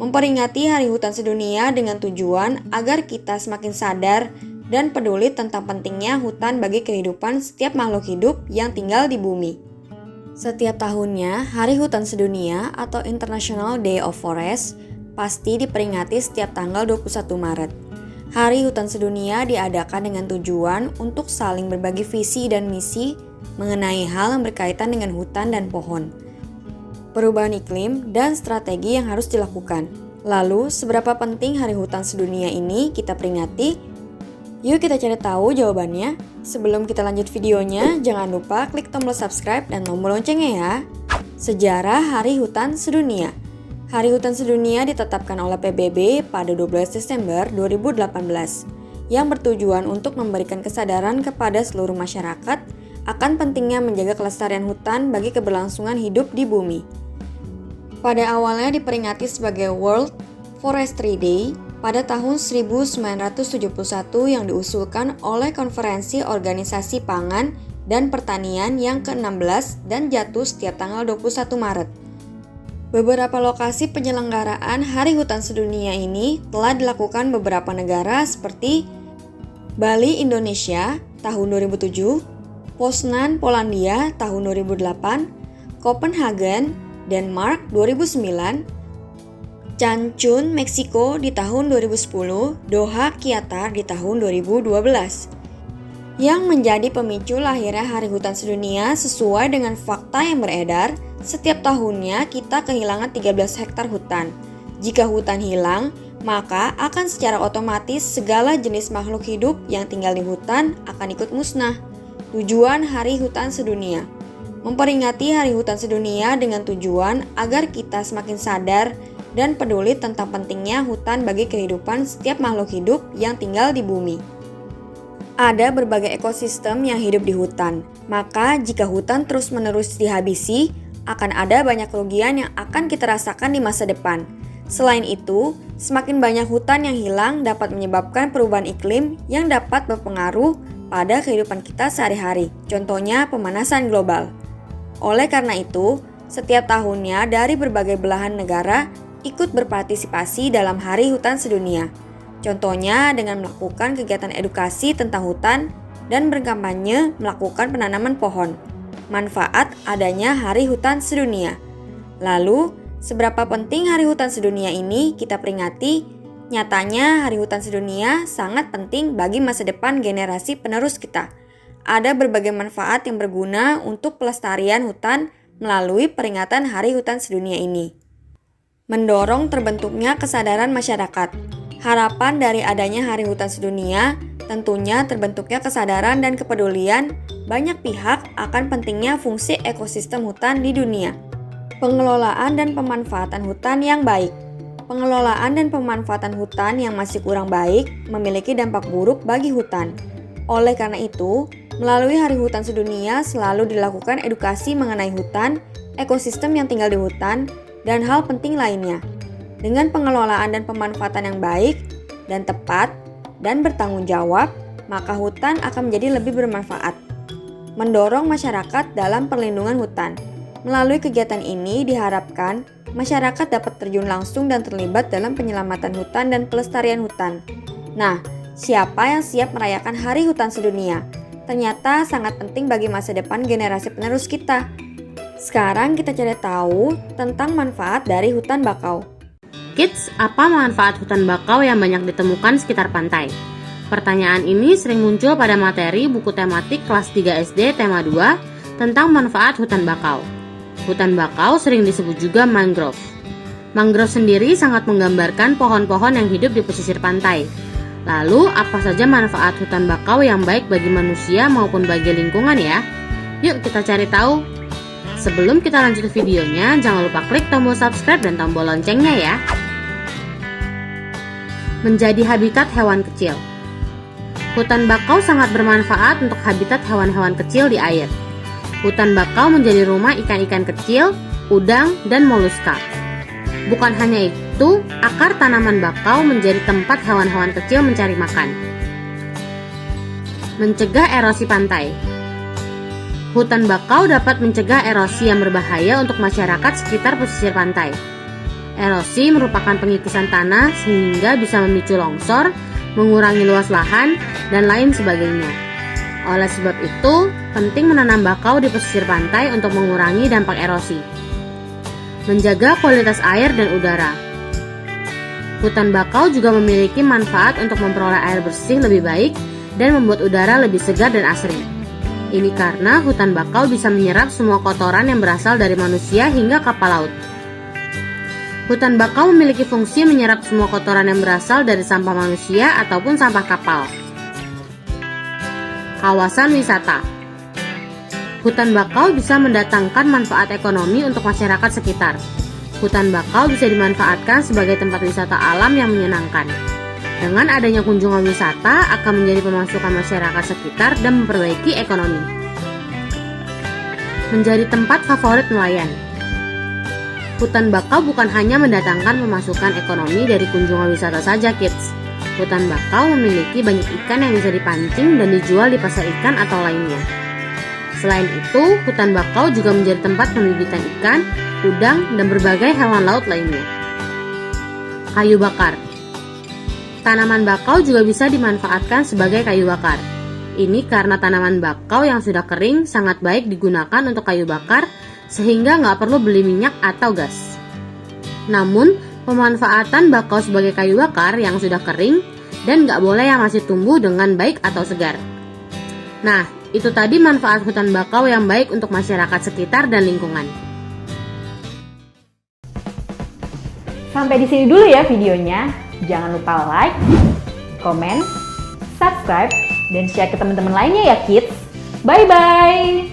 memperingati Hari Hutan Sedunia dengan tujuan agar kita semakin sadar dan peduli tentang pentingnya hutan bagi kehidupan setiap makhluk hidup yang tinggal di bumi. Setiap tahunnya, Hari Hutan Sedunia atau International Day of Forest pasti diperingati setiap tanggal 21 Maret. Hari Hutan Sedunia diadakan dengan tujuan untuk saling berbagi visi dan misi mengenai hal yang berkaitan dengan hutan dan pohon, perubahan iklim, dan strategi yang harus dilakukan. Lalu, seberapa penting Hari Hutan Sedunia ini kita peringati? Yuk kita cari tahu jawabannya. Sebelum kita lanjut videonya, jangan lupa klik tombol subscribe dan tombol loncengnya ya. Sejarah Hari Hutan Sedunia. Hari Hutan Sedunia ditetapkan oleh PBB pada 12 Desember 2018 yang bertujuan untuk memberikan kesadaran kepada seluruh masyarakat akan pentingnya menjaga kelestarian hutan bagi keberlangsungan hidup di bumi. Pada awalnya diperingati sebagai World Forestry Day pada tahun 1971 yang diusulkan oleh Konferensi Organisasi Pangan dan Pertanian yang ke-16 dan jatuh setiap tanggal 21 Maret. Beberapa lokasi penyelenggaraan Hari Hutan Sedunia ini telah dilakukan beberapa negara seperti Bali, Indonesia tahun 2007, Poznan, Polandia tahun 2008, Copenhagen, Denmark 2009, Cancun, Meksiko di tahun 2010, Doha, Qatar di tahun 2012. Yang menjadi pemicu lahirnya Hari Hutan Sedunia sesuai dengan fakta yang beredar, setiap tahunnya kita kehilangan 13 hektar hutan. Jika hutan hilang, maka akan secara otomatis segala jenis makhluk hidup yang tinggal di hutan akan ikut musnah. Tujuan Hari Hutan Sedunia: memperingati Hari Hutan Sedunia dengan tujuan agar kita semakin sadar dan peduli tentang pentingnya hutan bagi kehidupan setiap makhluk hidup yang tinggal di bumi. Ada berbagai ekosistem yang hidup di hutan, maka jika hutan terus-menerus dihabisi, akan ada banyak kerugian yang akan kita rasakan di masa depan. Selain itu, semakin banyak hutan yang hilang dapat menyebabkan perubahan iklim yang dapat berpengaruh pada kehidupan kita sehari-hari, contohnya pemanasan global. Oleh karena itu, setiap tahunnya dari berbagai belahan negara ikut berpartisipasi dalam Hari Hutan Sedunia. Contohnya dengan melakukan kegiatan edukasi tentang hutan dan berkampanye melakukan penanaman pohon. Manfaat adanya Hari Hutan Sedunia. Lalu, seberapa penting Hari Hutan Sedunia ini kita peringati? Nyatanya Hari Hutan Sedunia sangat penting bagi masa depan generasi penerus kita. Ada berbagai manfaat yang berguna untuk pelestarian hutan melalui peringatan Hari Hutan Sedunia ini. Mendorong terbentuknya kesadaran masyarakat. Harapan dari adanya Hari Hutan Sedunia tentunya terbentuknya kesadaran dan kepedulian banyak pihak akan pentingnya fungsi ekosistem hutan di dunia. Pengelolaan dan pemanfaatan hutan yang baik. Pengelolaan dan pemanfaatan hutan yang masih kurang baik memiliki dampak buruk bagi hutan. Oleh karena itu, melalui Hari Hutan Sedunia selalu dilakukan edukasi mengenai hutan, ekosistem yang tinggal di hutan, dan hal penting lainnya. Dengan pengelolaan dan pemanfaatan yang baik dan tepat dan bertanggung jawab, maka hutan akan menjadi lebih bermanfaat. Mendorong masyarakat dalam perlindungan hutan. Melalui kegiatan ini diharapkan masyarakat dapat terjun langsung dan terlibat dalam penyelamatan hutan dan pelestarian hutan. Nah, siapa yang siap merayakan Hari Hutan Sedunia? Ternyata sangat penting bagi masa depan generasi penerus kita. Sekarang kita cari tahu tentang manfaat dari hutan bakau. Kids, apa manfaat hutan bakau yang banyak ditemukan sekitar pantai? Pertanyaan ini sering muncul pada materi buku tematik kelas 3 SD tema 2 tentang manfaat hutan bakau. Hutan bakau sering disebut juga mangrove. Mangrove sendiri sangat menggambarkan pohon-pohon yang hidup di pesisir pantai. Lalu, apa saja manfaat hutan bakau yang baik bagi manusia maupun bagi lingkungan ya? Yuk kita cari tahu. Sebelum kita lanjut ke videonya, jangan lupa klik tombol subscribe dan tombol loncengnya ya. Menjadi habitat hewan kecil. Hutan bakau sangat bermanfaat untuk habitat hewan-hewan kecil di air. Hutan bakau menjadi rumah ikan-ikan kecil, udang, dan moluska. Bukan hanya itu, akar tanaman bakau menjadi tempat hewan-hewan kecil mencari makan. Mencegah erosi pantai. Hutan bakau dapat mencegah erosi yang berbahaya untuk masyarakat sekitar pesisir pantai. Erosi merupakan pengikisan tanah sehingga bisa memicu longsor, mengurangi luas lahan, dan lain sebagainya. Oleh sebab itu, penting menanam bakau di pesisir pantai untuk mengurangi dampak erosi. Menjaga kualitas air dan udara. Hutan bakau juga memiliki manfaat untuk memperoleh air bersih lebih baik dan membuat udara lebih segar dan asri. Ini karena hutan bakau bisa menyerap semua kotoran yang berasal dari manusia hingga kapal laut. Hutan bakau memiliki fungsi menyerap semua kotoran yang berasal dari sampah manusia ataupun sampah kapal. Kawasan wisata. Hutan bakau bisa mendatangkan manfaat ekonomi untuk masyarakat sekitar. Hutan bakau bisa dimanfaatkan sebagai tempat wisata alam yang menyenangkan. Dengan adanya kunjungan wisata akan menjadi pemasukan masyarakat sekitar dan memperbaiki ekonomi. Menjadi tempat favorit nelayan. Hutan bakau bukan hanya mendatangkan pemasukan ekonomi dari kunjungan wisata saja, kids. Hutan bakau memiliki banyak ikan yang bisa dipancing dan dijual di pasar ikan atau lainnya. Selain itu, hutan bakau juga menjadi tempat pembibitan ikan, udang, dan berbagai hewan laut lainnya. Kayu bakar. Tanaman bakau juga bisa dimanfaatkan sebagai kayu bakar. Ini karena tanaman bakau yang sudah kering sangat baik digunakan untuk kayu bakar, sehingga nggak perlu beli minyak atau gas. Namun, pemanfaatan bakau sebagai kayu bakar yang sudah kering dan nggak boleh yang masih tumbuh dengan baik atau segar. Nah, itu tadi manfaat hutan bakau yang baik untuk masyarakat sekitar dan lingkungan. Sampai di sini dulu ya videonya. Jangan lupa like, komen, subscribe, dan share ke teman-teman lainnya ya kids. Bye-bye!